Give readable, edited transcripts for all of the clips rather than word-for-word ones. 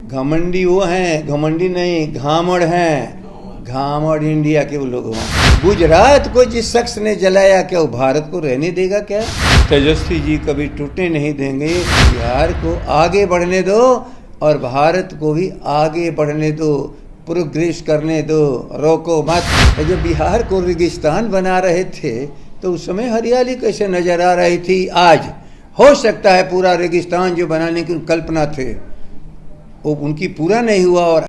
घमंडी वो हैं, घमंडी नहीं घामड़ हैं, घामड़ इंडिया के वो लोग हैं। गुजरात को जिस शख्स ने जलाया, क्या वो भारत को रहने देगा? क्या तेजस्वी जी कभी टूटने नहीं देंगे। बिहार को आगे बढ़ने दो और भारत को भी आगे बढ़ने दो, प्रोग्रेस करने दो, रोको मत। जब बिहार को रेगिस्तान बना रहे थे तो उस समय हरियाली कैसे नजर आ रही थी? आज हो सकता है पूरा रेगिस्तान जो बनाने की कल्पना थे वो उनकी पूरा नहीं हुआ। और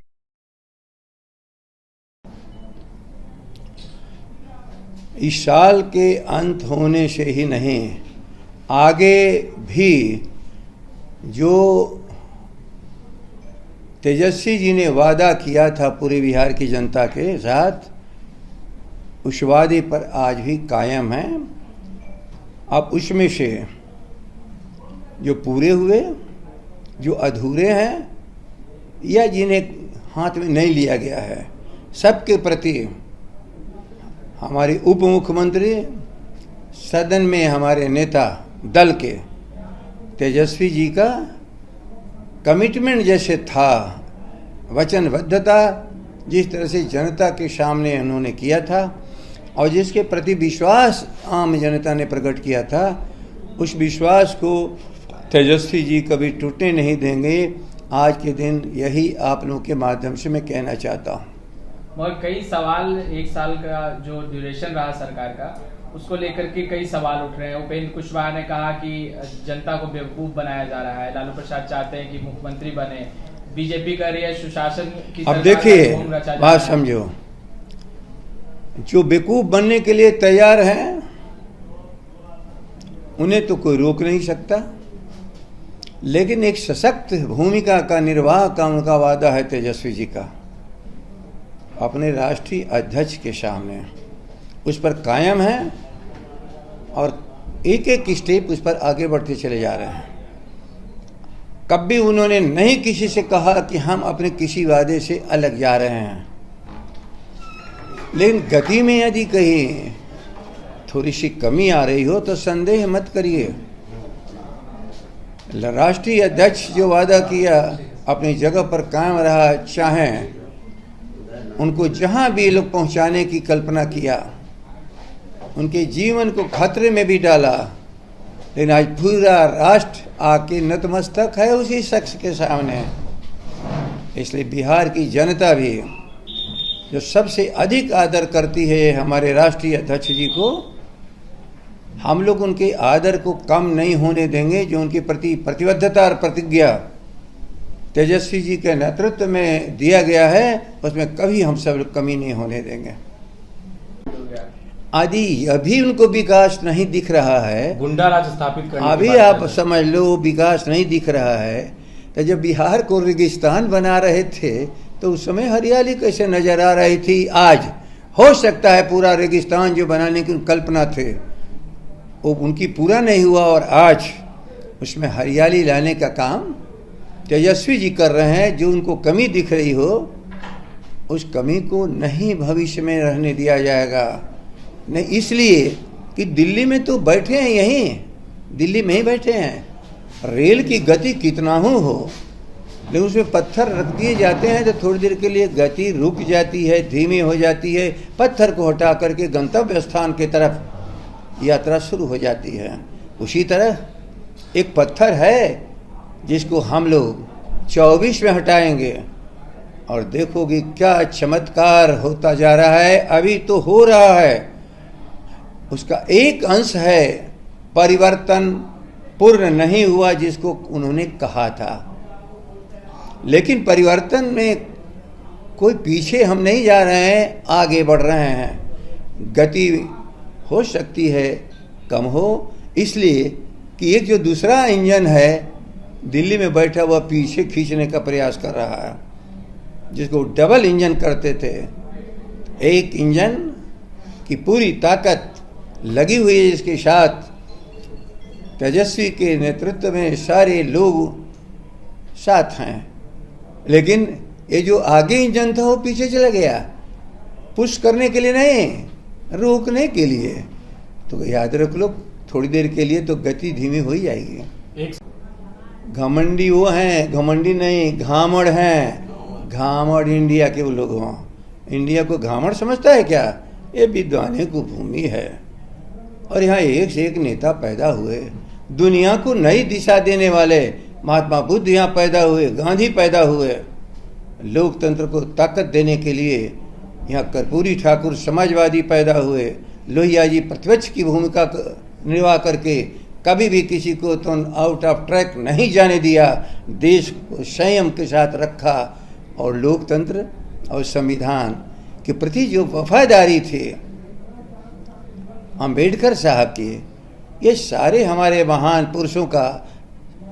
इस साल के अंत होने से ही नहीं, आगे भी जो तेजस्वी जी ने वादा किया था पूरे बिहार की जनता के साथ, उस वादे पर आज भी कायम है। अब उसमें से जो पूरे हुए, जो अधूरे हैं या जिन्हें हाथ में नहीं लिया गया है, सबके प्रति हमारे उप मुख्यमंत्री, सदन में हमारे नेता दल के तेजस्वी जी का कमिटमेंट जैसे था, वचनबद्धता जिस तरह से जनता के सामने उन्होंने किया था और जिसके प्रति विश्वास आम जनता ने प्रकट किया था, उस विश्वास को तेजस्वी जी कभी टूटने नहीं देंगे। आज के दिन यही आप लोगों के माध्यम से मैं कहना चाहता हूँ। मगर कई सवाल, एक साल का जो ड्यूरेशन रहा सरकार का, उसको लेकर के कई सवाल उठ रहे हैं। उपेंद्र कुशवाहा ने कहा कि जनता को बेवकूफ बनाया जा रहा है, लालू प्रसाद चाहते हैं कि मुख्यमंत्री बने, बीजेपी कर रही है सुशासन की। अब देखिए, बात समझो, जो बेवकूफ बनने के लिए तैयार हैं उन्हें तो कोई रोक नहीं सकता, लेकिन एक सशक्त भूमिका का निर्वाह का उनका वादा है तेजस्वी जी का अपने राष्ट्रीय अध्यक्ष के सामने, उस पर कायम है और एक एक स्टेप उस पर आगे बढ़ते चले जा रहे हैं। कभी उन्होंने नहीं किसी से कहा कि हम अपने किसी वादे से अलग जा रहे हैं, लेकिन गति में यदि कहीं थोड़ी सी कमी आ रही हो तो संदेह मत करिए। राष्ट्रीय अध्यक्ष जो वादा किया अपनी जगह पर कायम रहा, चाहें उनको जहां भी लोग पहुंचाने की कल्पना किया, उनके जीवन को खतरे में भी डाला, लेकिन आज पूरा राष्ट्र आके नतमस्तक है उसी शख्स के सामने। इसलिए बिहार की जनता भी जो सबसे अधिक आदर करती है हमारे राष्ट्रीय अध्यक्ष जी को, हम लोग उनके आदर को कम नहीं होने देंगे। जो उनके प्रति प्रतिबद्धता और प्रतिज्ञा तेजस्वी जी के नेतृत्व में दिया गया है, उसमें कभी हम सब लोग कमी नहीं होने देंगे। आदि अभी उनको विकास नहीं दिख रहा है, गुंडा राज स्थापित करने अभी आप समझ लो विकास नहीं दिख रहा है। तो जब बिहार को रेगिस्तान बना रहे थे तो उस समय हरियाली कैसे नजर आ रही थी? आज हो सकता है पूरा रेगिस्तान जो बनाने की कल्पना थे वो उनकी पूरा नहीं हुआ। और आज उसमें हरियाली लाने का काम तेजस्वी जी कर रहे हैं। जो उनको कमी दिख रही हो, उस कमी को नहीं भविष्य में रहने दिया जाएगा। नहीं, इसलिए कि दिल्ली में तो बैठे हैं, यहीं दिल्ली में ही बैठे हैं। रेल की गति कितना हो, लेकिन उसमें पत्थर रख दिए जाते हैं तो थोड़ी देर के लिए गति रुक जाती है, धीमी हो जाती है। पत्थर को हटा करके गंतव्य स्थान की तरफ यात्रा शुरू हो जाती है। उसी तरह एक पत्थर है जिसको हम लोग 24 में हटाएंगे और देखोगे क्या चमत्कार होता जा रहा है। अभी तो हो रहा है, उसका एक अंश है, परिवर्तन पूर्ण नहीं हुआ जिसको उन्होंने कहा था। लेकिन परिवर्तन में कोई पीछे हम नहीं जा रहे हैं, आगे बढ़ रहे हैं। गति हो सकती है कम हो, इसलिए कि एक जो दूसरा इंजन है दिल्ली में बैठा हुआ पीछे खींचने का प्रयास कर रहा है, जिसको डबल इंजन करते थे। एक इंजन की पूरी ताकत लगी हुई है, इसके साथ तेजस्वी के नेतृत्व में सारे लोग साथ हैं, लेकिन ये जो आगे इंजन था वो पीछे चला गया, पुश करने के लिए नहीं, रोकने के लिए। तो याद रख लो, थोड़ी देर के लिए तो गति धीमी हो ही जाएगी। घमंडी वो हैं, घमंडी नहीं घामड़ हैं। घामड़ इंडिया के वो लोग हों। इंडिया को घामड़ समझता है क्या? ये विद्वानों की भूमि है और यहाँ एक से एक नेता पैदा हुए, दुनिया को नई दिशा देने वाले। महात्मा बुद्ध यहाँ पैदा हुए, गांधी पैदा हुए, लोकतंत्र को ताकत देने के लिए यहाँ कर्पूरी ठाकुर समाजवादी पैदा हुए, लोहिया जी प्रतिपक्ष की भूमिका निर्वाह करके कभी भी किसी को तो आउट ऑफ ट्रैक नहीं जाने दिया, देश को संयम के साथ रखा और लोकतंत्र और संविधान के प्रति जो वफादारी थे अंबेडकर साहब के, ये सारे हमारे महान पुरुषों का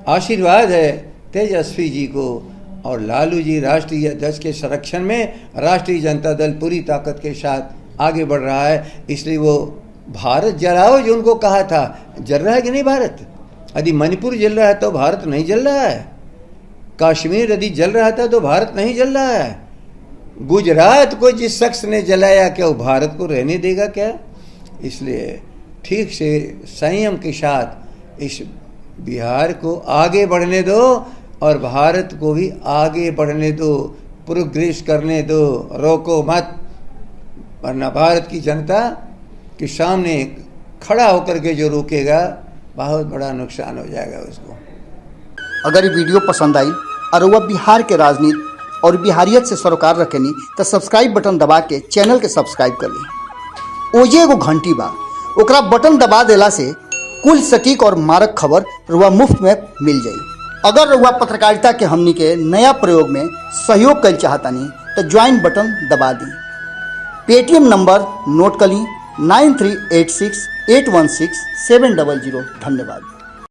आशीर्वाद है तेजस्वी जी को। और लालू जी राष्ट्रीय अध्यक्ष के संरक्षण में राष्ट्रीय जनता दल पूरी ताकत के साथ आगे बढ़ रहा है। इसलिए वो भारत जलाओ जो उनको कहा था, जल रहा है कि नहीं भारत? यदि मणिपुर जल रहा है तो भारत नहीं जल रहा है। कश्मीर यदि जल रहा था तो भारत नहीं जल रहा है। गुजरात को जिस शख्स ने जलाया, क्या वो भारत को रहने देगा क्या? इसलिए ठीक से संयम के साथ इस बिहार को आगे बढ़ने दो और भारत को भी आगे बढ़ने दो, प्रोग्रेस करने दो, रोको मत, वरना भारत की जनता के सामने खड़ा होकर के जो रोकेगा बहुत बड़ा नुकसान हो जाएगा उसको। अगर ये वीडियो पसंद आई और वह बिहार के राजनीति और बिहारियत से सरोकार रखेनी तो सब्सक्राइब बटन दबा के चैनल के सब्सक्राइब कर ली। ओजे एगो घंटी बा, ओकरा बटन दबा देला से कुल सटीक और मारक खबर रुआ मुफ्त में मिल जाई। अगर रुआ पत्रकारिता के हमनी के नया प्रयोग में सहयोग कर चाहतानी तो ज्वाइन बटन दबा दी। पेटीएम नंबर नोट कर ली 9386816700। धन्यवाद।